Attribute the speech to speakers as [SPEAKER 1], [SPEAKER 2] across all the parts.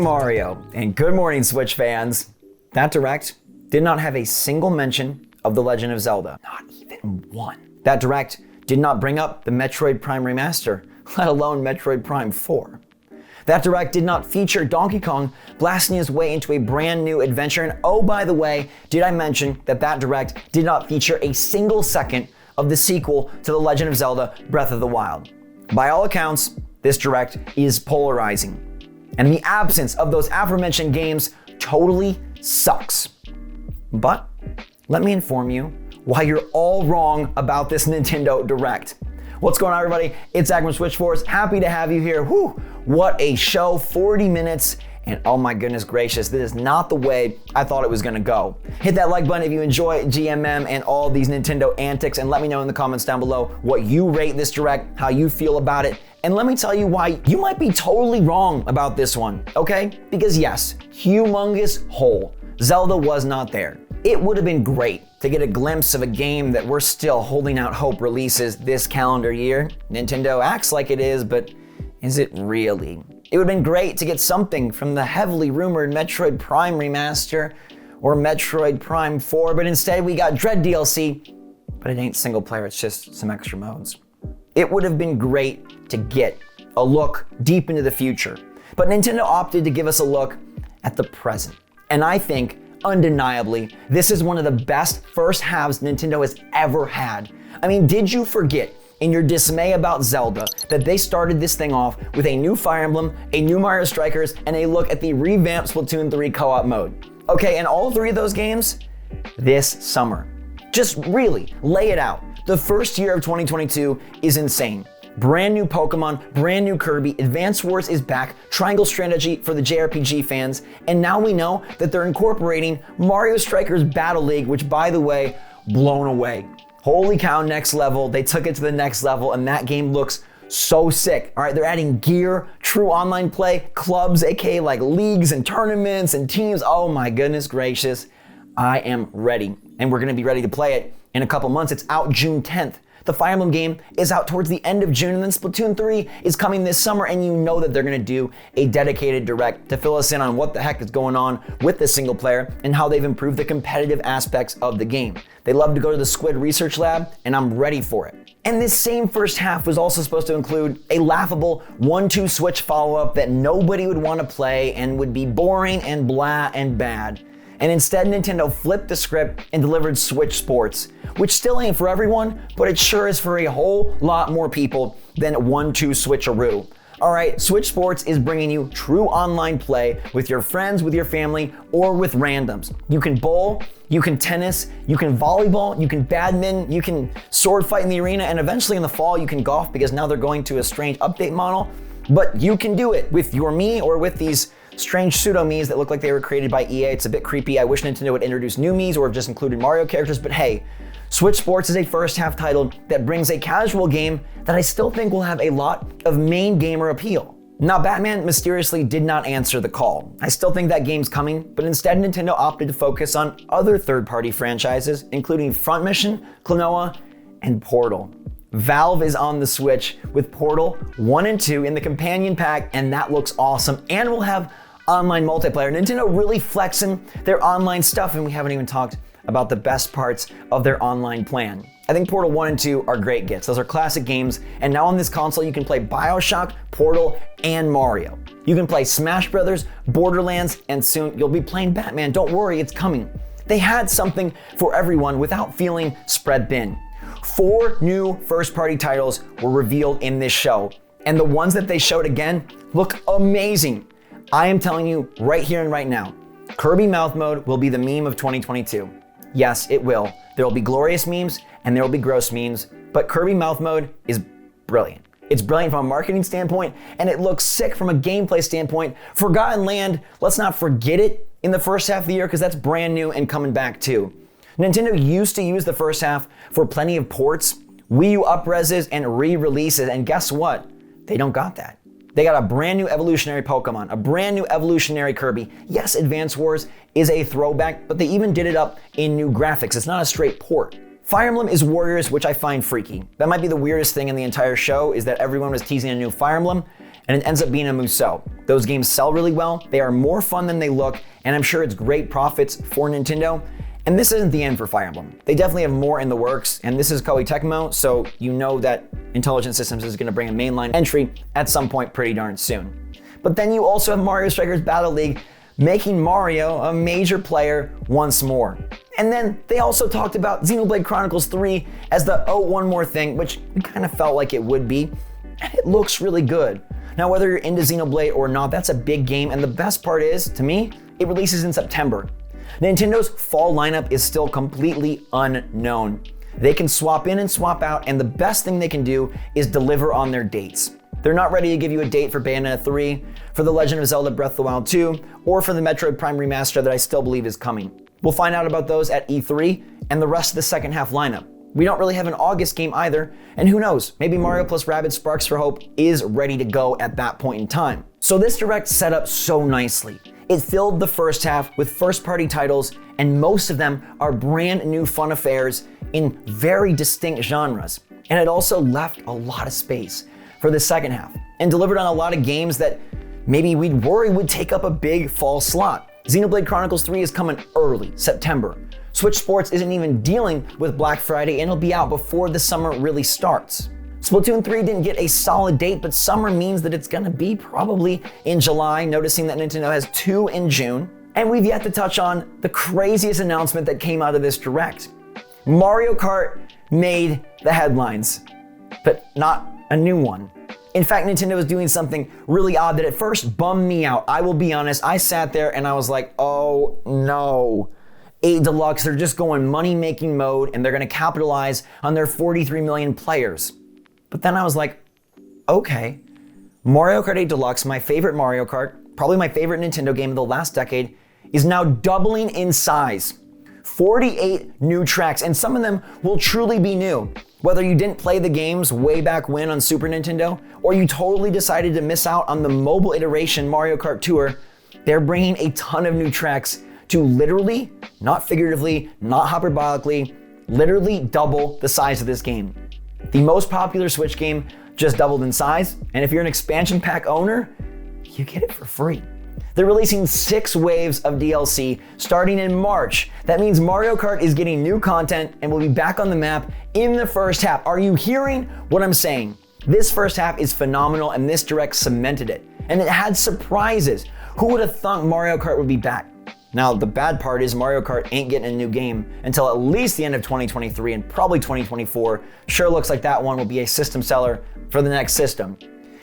[SPEAKER 1] morning, Mario, and good morning, Switch fans. That Direct did not have a single mention of The Legend of Zelda, not even one. That Direct did not bring up the Metroid Prime Remaster, let alone Metroid Prime 4. That Direct did not feature Donkey Kong blasting his way into a brand new adventure, and oh, by the way, did I mention that That Direct did not feature a single second of the sequel to The Legend of Zelda Breath of the Wild. By all accounts, this Direct is polarizing. And the absence of those aforementioned games totally sucks. But let me inform you why you're all wrong about this Nintendo Direct. What's going on, everybody? It's Zach from SwitchForce. Happy to have you here. Whew, what a show, 40 minutes. And oh my goodness gracious, this is not the way I thought it was gonna go. Hit that like button if you enjoy GMM and all these Nintendo antics, and let me know in the comments down below what you rate this Direct, how you feel about it, and let me tell you why you might be totally wrong about this one, okay? Because yes, humongous hole. Zelda was not there. It would have been great to get a glimpse of a game that we're still holding out hope releases this calendar year. Nintendo acts like it is, but is it really? It would have been great to get something from the heavily rumored Metroid Prime Remaster or Metroid Prime 4, but instead we got Dread DLC, but it ain't single player, it's just some extra modes. It would have been great to get a look deep into the future, but Nintendo opted to give us a look at the present. And I think, undeniably, this is one of the best first halves Nintendo has ever had. I mean, did you forget in your dismay about Zelda that they started this thing off with a new Fire Emblem, a new Mario Strikers, and a look at the revamped Splatoon 3 co-op mode? Okay, and all three of those games this summer. Just really lay it out. The first year of 2022 is insane. Brand new Pokemon, brand new Kirby, Advance Wars is back, Triangle Strategy for the JRPG fans, and now we know that they're incorporating Mario Strikers Battle League, which, by the way, blown away. Holy cow, next level. They took it to the next level, and that game looks so sick. All right, they're adding gear, true online play, clubs, aka like leagues and tournaments and teams. Oh my goodness gracious. I am ready, and we're gonna be ready to play it in a couple months. It's out June 10th. The Fire Emblem game is out towards the end of June, and then Splatoon 3 is coming this summer, and you know that they're gonna do a dedicated Direct to fill us in on what the heck is going on with the single player and how they've improved the competitive aspects of the game. They love to go to the Squid Research Lab, and I'm ready for it. And this same first half was also supposed to include a laughable 1-2 Switch follow-up that nobody would want to play and would be boring and blah and bad. And instead, Nintendo flipped the script and delivered SwitchForce, which still ain't for everyone, but it sure is for a whole lot more people than 1-2 Switcheroo. All right, SwitchForce is bringing you true online play with your friends, with your family, or with randoms. You can bowl, you can tennis, you can volleyball, you can badminton, you can sword fight in the arena, and eventually in the fall you can golf because now they're going to a strange update model. But you can do it with your Mii or with these strange pseudo-Miis that look like they were created by EA. It's a bit creepy. I wish Nintendo would introduce new Miis or have just included Mario characters, but hey, SwitchForce is a first half title that brings a casual game that I still think will have a lot of main gamer appeal. Now, Batman mysteriously did not answer the call. I still think that game's coming, but instead Nintendo opted to focus on other third-party franchises, including Front Mission, Klonoa, and Portal. Valve is on the Switch with Portal 1 and 2 in the companion pack, and that looks awesome, and we'll have online multiplayer. Nintendo really flexing their online stuff, and we haven't even talked about the best parts of their online plan. I think Portal 1 and 2 are great gets. Those are classic games, and now on this console you can play BioShock, Portal, and Mario. You can play Smash Brothers, Borderlands, and soon you'll be playing Batman. Don't worry, it's coming. They had something for everyone without feeling spread thin. 4 new first-party titles were revealed in this show, and the ones that they showed again look amazing. I am telling you right here and right now, Kirby Mouth Mode will be the meme of 2022. Yes, it will. There will be glorious memes and there will be gross memes, but Kirby Mouth Mode is brilliant. It's brilliant from a marketing standpoint, and it looks sick from a gameplay standpoint. Forgotten Land, let's not forget it in the first half of the year because that's brand new and coming back too. Nintendo used to use the first half for plenty of ports, Wii U up-reses, and re-releases, and guess what? They don't got that. They got a brand new evolutionary Pokemon, a brand new evolutionary Kirby. Yes, Advance Wars is a throwback, but they even did it up in new graphics. It's not a straight port. Fire Emblem is Warriors, which I find freaky. That might be the weirdest thing in the entire show, is that everyone was teasing a new Fire Emblem, and it ends up being a Musou. Those games sell really well, they are more fun than they look, and I'm sure it's great profits for Nintendo. And this isn't the end for Fire Emblem. They definitely have more in the works, and this is Koei Tecmo, so you know that Intelligent Systems is gonna bring a mainline entry at some point pretty darn soon. But then you also have Mario Strikers Battle League, making Mario a major player once more. And then they also talked about Xenoblade Chronicles 3 as the oh, one more thing, which we kind of felt like it would be, and it looks really good. Now, whether you're into Xenoblade or not, that's a big game, and the best part is, to me, it releases in September. Nintendo's fall lineup is still completely unknown. They can swap in and swap out, and the best thing they can do is deliver on their dates. They're not ready to give you a date for Bayonetta 3, for The Legend of Zelda Breath of the Wild 2, or for the Metroid Prime Remaster that I still believe is coming. We'll find out about those at E3 and the rest of the second half lineup. We don't really have an August game either, and who knows, maybe Mario plus Rabbids Sparks for Hope is ready to go at that point in time. So this Direct set up so nicely. It filled the first half with first-party titles, and most of them are brand new fun affairs in very distinct genres. And it also left a lot of space for the second half, and delivered on a lot of games that maybe we'd worry would take up a big fall slot. Xenoblade Chronicles 3 is coming early, September. SwitchForce isn't even dealing with Black Friday, and it'll be out before the summer really starts. Splatoon 3 didn't get a solid date, but summer means that it's gonna be probably in July, noticing that Nintendo has 2 in June. And we've yet to touch on the craziest announcement that came out of this Direct. Mario Kart made the headlines, but not a new one. In fact, Nintendo was doing something really odd that at first bummed me out. I will be honest, I sat there and I was like, oh no. 8 Deluxe, they're just going money-making mode, and they're gonna capitalize on their 43 million players. But then I was like, okay, Mario Kart 8 Deluxe, my favorite Mario Kart, probably my favorite Nintendo game of the last decade, is now doubling in size. 48 new tracks, and some of them will truly be new. Whether you didn't play the games way back when on Super Nintendo, or you totally decided to miss out on the mobile iteration Mario Kart Tour, they're bringing a ton of new tracks to literally, not figuratively, not hyperbolically, literally double the size of this game. The most popular Switch game just doubled in size, and if you're an expansion pack owner, you get it for free. They're releasing 6 waves of DLC starting in March. That means Mario Kart is getting new content and will be back on the map in the first half. Are you hearing what I'm saying? This first half is phenomenal, and this Direct cemented it. And it had surprises. Who would have thought Mario Kart would be back? Now, the bad part is Mario Kart ain't getting a new game until at least the end of 2023 and probably 2024. Sure looks like that one will be a system seller for the next system.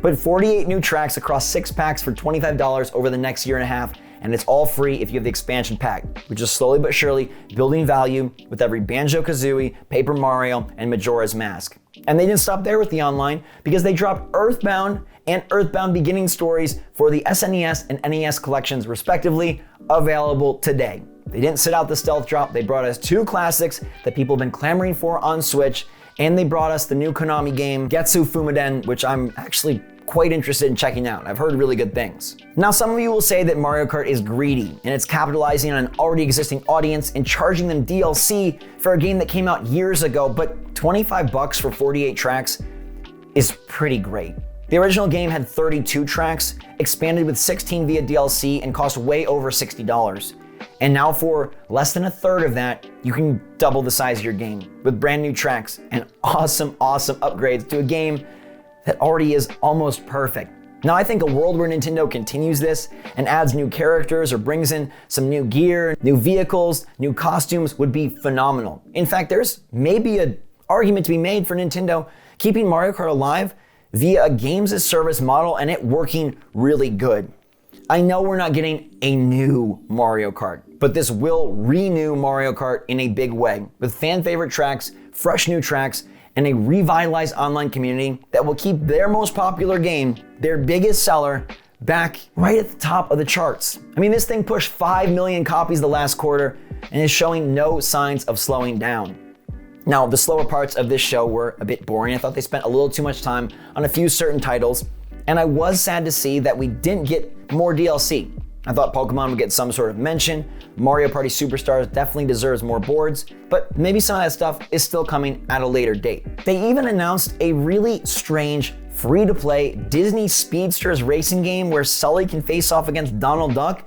[SPEAKER 1] But 48 new tracks across 6 packs for $25 over the next year and a half, and it's all free if you have the expansion pack, which is slowly but surely building value with every Banjo-Kazooie, Paper Mario, and Majora's Mask. And they didn't stop there with the online, because they dropped Earthbound and Earthbound Beginning Stories for the SNES and NES collections respectively, available today. They didn't sit out the stealth drop, they brought us 2 classics that people have been clamoring for on Switch, and they brought us the new Konami game, Getsu Fumiden, which I'm actually quite interested in checking out. I've heard really good things. Now, some of you will say that Mario Kart is greedy, and it's capitalizing on an already existing audience and charging them DLC for a game that came out years ago, but $25 for 48 tracks is pretty great. The original game had 32 tracks, expanded with 16 via DLC, and cost way over $60. And now for less than a third of that, you can double the size of your game with brand new tracks and awesome upgrades to a game that already is almost perfect. Now, I think a world where Nintendo continues this and adds new characters or brings in some new gear, new vehicles, new costumes would be phenomenal. In fact, there's maybe an argument to be made for Nintendo keeping Mario Kart alive via a games as service model and it working really good. I know we're not getting a new Mario Kart, but this will renew Mario Kart in a big way with fan favorite tracks, fresh new tracks, and a revitalized online community that will keep their most popular game, their biggest seller, back right at the top of the charts. I mean, this thing pushed 5 million copies the last quarter and is showing no signs of slowing down. Now, the slower parts of this show were a bit boring. I thought they spent a little too much time on a few certain titles, and I was sad to see that we didn't get more DLC. I thought Pokemon would get some sort of mention. Mario Party Superstars definitely deserves more boards, but maybe some of that stuff is still coming at a later date. They even announced a really strange free-to-play Disney Speedsters racing game where Sully can face off against Donald Duck,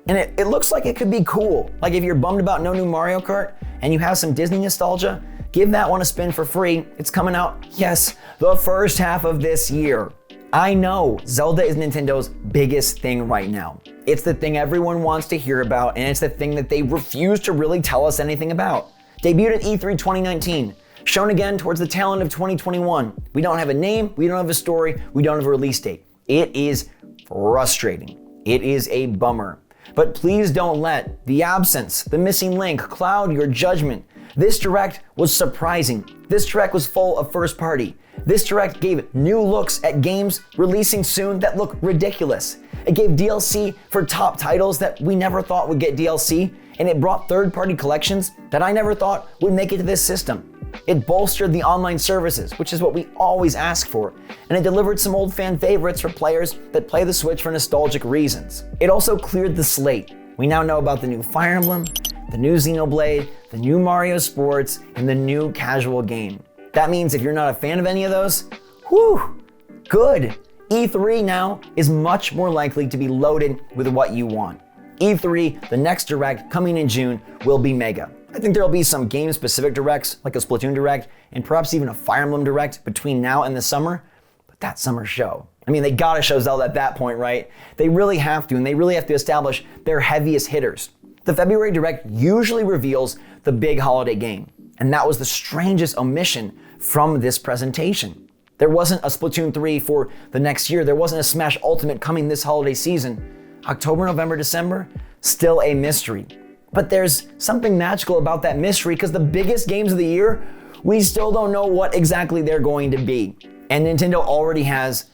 [SPEAKER 1] and it looks like it could be cool. Like if you're bummed about no new Mario Kart and you have some Disney nostalgia, give that one a spin for free. It's coming out, yes, the first half of this year. I know Zelda is Nintendo's biggest thing right now. It's the thing everyone wants to hear about, and it's the thing that they refuse to really tell us anything about. Debuted at E3 2019, shown again towards the tail end of 2021. We don't have a name, we don't have a story, we don't have a release date. It is frustrating. It is a bummer. But please don't let the absence, the missing link, cloud your judgment. This Direct was surprising. This Direct was full of first party. This Direct gave new looks at games releasing soon that look ridiculous. It gave DLC for top titles that we never thought would get DLC, and it brought third-party collections that I never thought would make it to this system. It bolstered the online services, which is what we always ask for, and it delivered some old fan favorites for players that play the Switch for nostalgic reasons. It also cleared the slate. We now know about the new Fire Emblem, the new Xenoblade, the new Mario Sports, and the new casual game. That means if you're not a fan of any of those, whew, good. E3 now is much more likely to be loaded with what you want. E3, the next Direct coming in June, will be mega. I think there'll be some game-specific Directs, like a Splatoon Direct, and perhaps even a Fire Emblem Direct between now and the summer, but that summer show. I mean, they gotta show Zelda at that point, right? They really have to, and they really have to establish their heaviest hitters. The February Direct usually reveals the big holiday game, and that was the strangest omission from this presentation. There wasn't a Splatoon 3 for the next year. There wasn't a Smash Ultimate coming this holiday season. October, November, December, still a mystery. But there's something magical about that mystery because the biggest games of the year, we still don't know what exactly they're going to be. And Nintendo already has,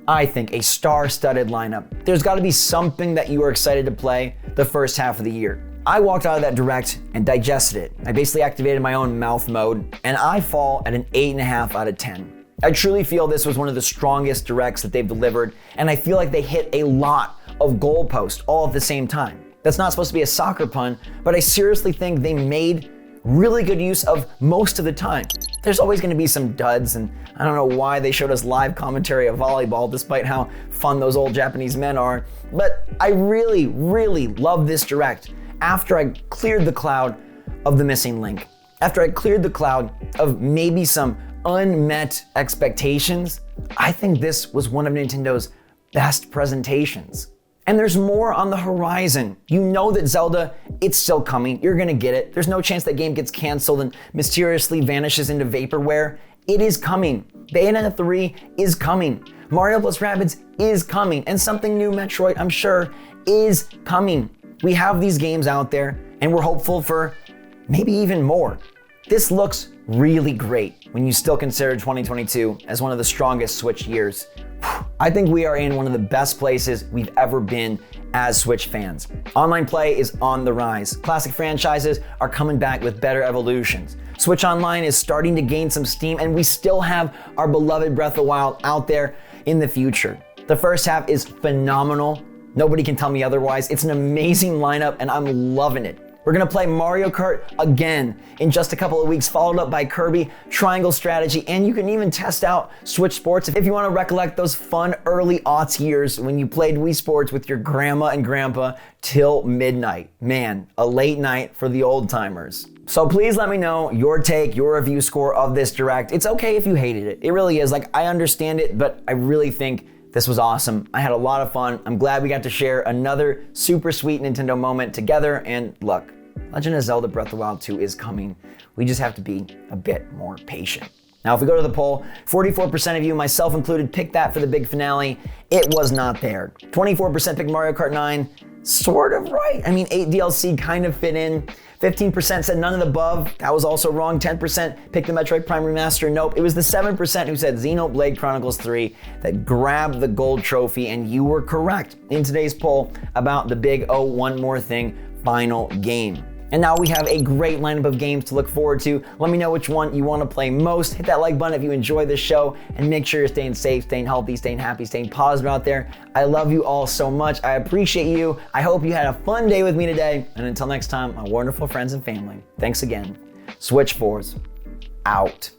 [SPEAKER 1] I think, a star-studded lineup. There's gotta be something that you are excited to play the first half of the year. I walked out of that Direct and digested it. I basically activated my own mouth mode, and I fall at an 8.5 out of 10. I truly feel this was one of the strongest Directs that they've delivered, and I feel like they hit a lot of goalposts all at the same time. That's not supposed to be a soccer pun, but I seriously think they made really good use of most of the time. There's always gonna be some duds, and I don't know why they showed us live commentary of volleyball despite how fun those old Japanese men are, but I really, really love this Direct after I cleared the cloud of the missing link. After I cleared the cloud of maybe some unmet expectations, I think this was one of Nintendo's best presentations. And there's more on the horizon. You know that Zelda, it's still coming. You're gonna get it. There's no chance that game gets canceled and mysteriously vanishes into vaporware. It is coming. Bayonetta 3 is coming. Mario + Rabbids is coming. And something new, Metroid, I'm sure, is coming. We have these games out there, and we're hopeful for maybe even more. This looks really great when you still consider 2022 as one of the strongest Switch years. I think we are in one of the best places we've ever been as Switch fans. Online play is on the rise. Classic franchises are coming back with better evolutions. Switch Online is starting to gain some steam, and we still have our beloved Breath of the Wild out there in the future. The first half is phenomenal. Nobody can tell me otherwise. It's an amazing lineup, and I'm loving it. We're gonna play Mario Kart again in just a couple of weeks, followed up by Kirby, Triangle Strategy, and you can even test out SwitchForce if you wanna recollect those fun early aughts years when you played Wii Sports with your grandma and grandpa till midnight. Man, a late night for the old timers. So please let me know your take, your review score of this Direct. It's okay if you hated it. It really is. Like, I understand it, but I really think this was awesome. I had a lot of fun. I'm glad we got to share another super sweet Nintendo moment together. And look, Legend of Zelda Breath of the Wild 2 is coming. We just have to be a bit more patient. Now, if we go to the poll, 44% of you, myself included, picked that for the big finale. It was not there. 24% picked Mario Kart 9. Sort of right. I mean, 8 DLC kind of fit in. 15% said none of the above. That was also wrong. 10% picked the Metroid Prime Remaster. Nope. It was the 7% who said Xenoblade Chronicles 3 that grabbed the gold trophy, and you were correct in today's poll about the big, oh, one more thing, final game. And now we have a great lineup of games to look forward to. Let me know which one you want to play most. Hit that like button if you enjoy this show, and make sure you're staying safe, staying healthy, staying happy, staying positive out there. I love you all so much. I appreciate you. I hope you had a fun day with me today. And until next time, my wonderful friends and family, thanks again. SwitchForce out.